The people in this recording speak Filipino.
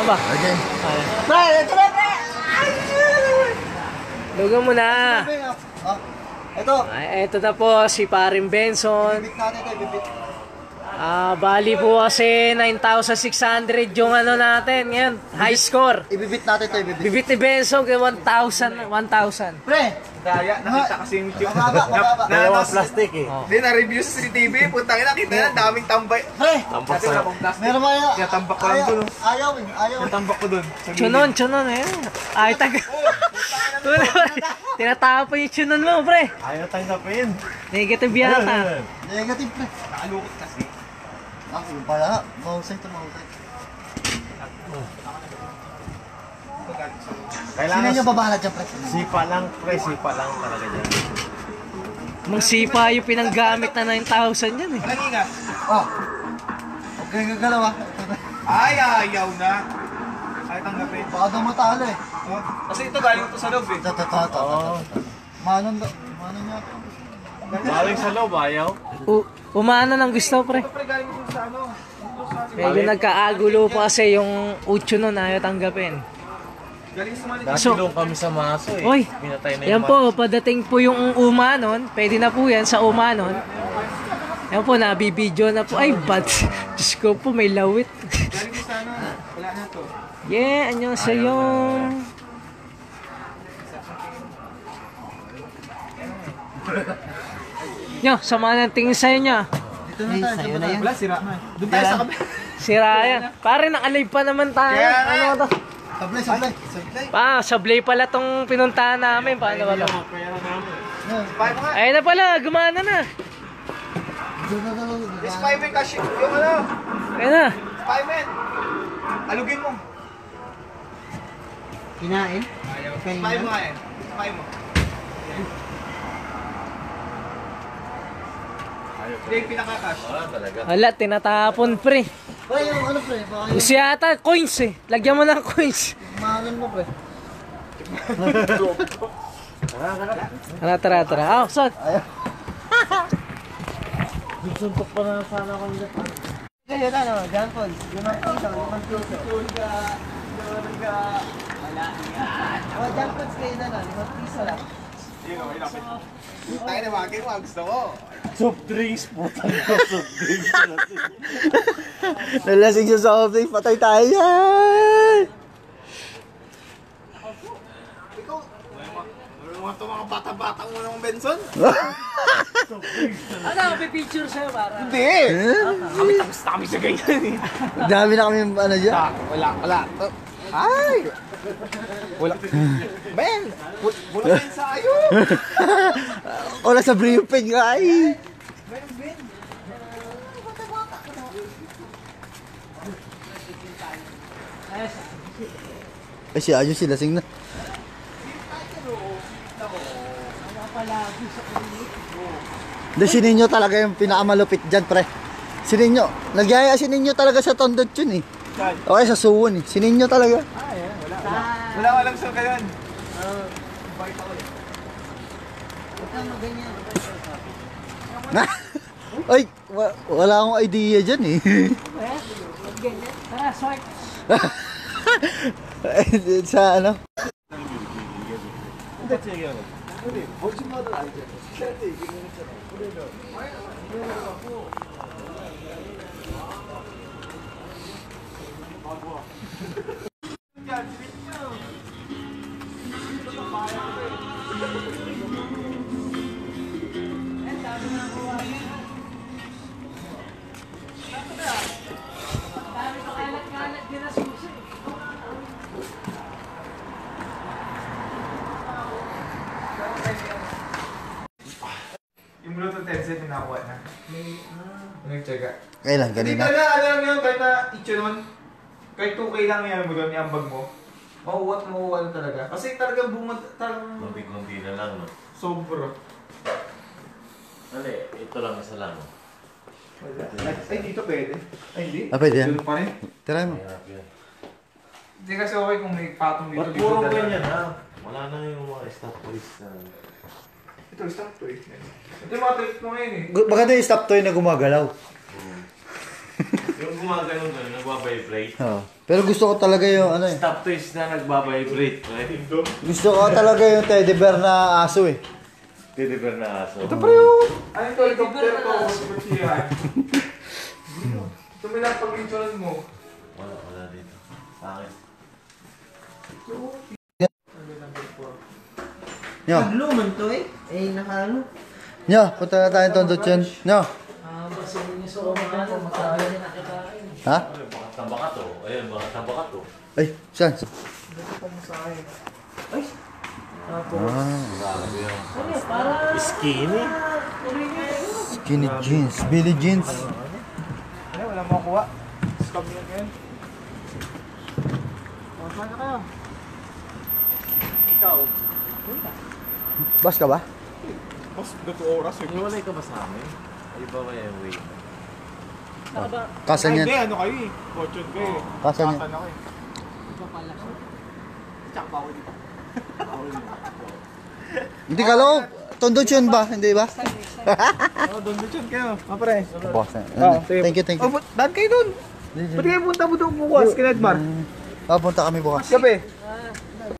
ba? Okay. Pre, ito na pre! Lugan mo na. Ito. Ay, ito na po si Paring Benson. Bibit natin ito, bibit. Bali po kasi 9,600 yung ano natin ngayon. High score. Ibibit natin ito, ibibit. Bibit ni Benson kay 1,000. Pre! Daya, nakita kasi yung tube. Mababa. Dalawang plastic eh. Oh. Hindi, na-review sa CCTV. Puntang ina, kita na, daming tambay. Pre! Tambak sa plastic. Meron ba yun? Tinatambak ko lang dun. Ayaw eh, ayaw eh. Tinatambak ko dun. Chunon eh. Ay, tinatapon yung chunon mo, pre. Ayaw tanggapin. Negative yata. Negative pre. Nakalukot kasi. Yung pala, mahusay ito, mahusay. Sino yung babahala dyan pre? Sipa lang, pre. Sipa lang talaga dyan. Magsipa yung pinanggamit na 9,000 yan eh. Nalinga. Oh. Okay, gagalaw ah. Ay, ayaw na. Ayaw tanggapin. Baka daw matalo eh. Oh. Kasi ito galing ito sa loob eh. Manon niya. Galing sa loob, ayaw. Umano ng gusto, pre. Ito pre, galing ito sa ano. Medyo nagkaagulo pa kasi yung ucho nun ayaw tanggapin. Galing sa Manila. So, Doon kami sa maso eh. oy, Pinatay na yan po, padating po yung umanon. Pwede na po yan sa umanon. Yan po, nabibidyo na po. Ay, bad. Diyos ko po, may lawit. Galing mo sa ano. Wala na to. Yeah, anyo sa'yo. Nyo, sama ng tingin sa'yo niya. Dito na tayo, sa'yo na yan. Wala, sira na. Doon tayo sa kabila. Sira yan. Pare, nakalive pa naman tayo. Ano to? Sablay, sablay. Sablay pala tong pinuntahan namin. Paano ba to? Pera namin. Spy mo nga. Ayun na pala, gumana na. Spy mo yung cash. Yung ano. Ayun na. Spy man. Alugin mo. Kinain? Spy mo nga eh. Spy mo. Hindi yung pinaka-cash. Wala talaga. Wala, tinatapon pre. Pre, yung ano pre? Baka yung Gusto yata, coins eh. Lagyan mo ng coins. mahalan mo pre. Tara. Ah, saan? Suntok pa na sana ako nila. Kaya na no, John Paul. Limang piso. Wala yan. Oh, John Paul kayo na no, 5 piso lang. Tayo na mga kayo, gusto ko. Soft drinks po. Soft drinks. Nalasing sa soft drink, patay tayo yan! Ikaw, mga bata-batang mo ng Benson? Ano, may picture sa'yo para? Hindi! Kami tapos na kami sa ganyan eh. Dami na kami ano dyan. Wala. Ay! Wala. Ben! Wala Ben sa ayo! Wala sa briefing ay! Ben! Ay si Ayo si lasing na. Hindi, si Ninyo talaga yung pinakamalupit dyan, pre. Si Ninyo. Nagyaya si Ninyo talaga sa tondot yun eh. Okay, sa suwon eh. Si Ninyo talaga. Wala ko alam saan kayo. Ay, wala akong idea dyan eh. Tara, swipe. Sa ano? Yung Bluetooth headset yung nakuha na. Nag-check ka. Kailan? Hindi Kanina? ka na, alam nyo, kahit na itcho nun, kahit 2K lang yan mo doon, iambag mo. Mauwat talaga. Kasi talagang bumad, talagang Kunti-kunti na lang, no? sobra. Ano ito lang isa lang. Ay, dito pwede. Ay, hindi. Ah, pwede yan? Doon pa rin. Try mo. Mahirap yan. Hindi kasi okay kung may patong dito. Ba't puro ganyan, ha? Wala na yung mga stop toys na... Ito, stop to eh. Ito yung mga tricks mo ngayon eh. Maganda yung stop toy na gumagalaw. Yung gumagano gano'n, nagbabibrate. Pero gusto ko talaga yung ano eh. Stop twist na nagbabibrate. Right? Gusto ko talaga yung teddy bear na aso eh. Deliver na aso. Ito pa yung... Ano ito? Helicopter ko. Siya. Tumilang pag-insuran mo. Wala dito. Sa akin. Nyo, Luman to eh. Eh, nakaano. nyo, punta na tayo tondot yun. Nyo, Basahin niyo sa umahan, matagal na nakakain. ha? Ay, baka tabaka to. Ayun, baka tabaka to. Ay, saan? Grabe yan. Skinny. Skinny jeans, Billy jeans. Ano, wala mo kuha. Scam yan ngayon. Saan na kayo? Ikaw. Bas ka ba? Mas 2 oras eh. Iwalay ka ba sa amin? Ay, ba ba yung wait? Kasan Hindi, yan? ano kayo eh. Fortune kayo eh. Kasan yan? Kasan ako eh. Tsaka bawal dito. Hindi ka loob. Tondot yun ba? Hindi ba? Oo, doon dyan kayo. Kapre. Boss, thank you, thank you. Oh, daan kayo doon. Ba't kayo punta mo doon bukas, kina Edmar? Punta kami bukas. Gabi.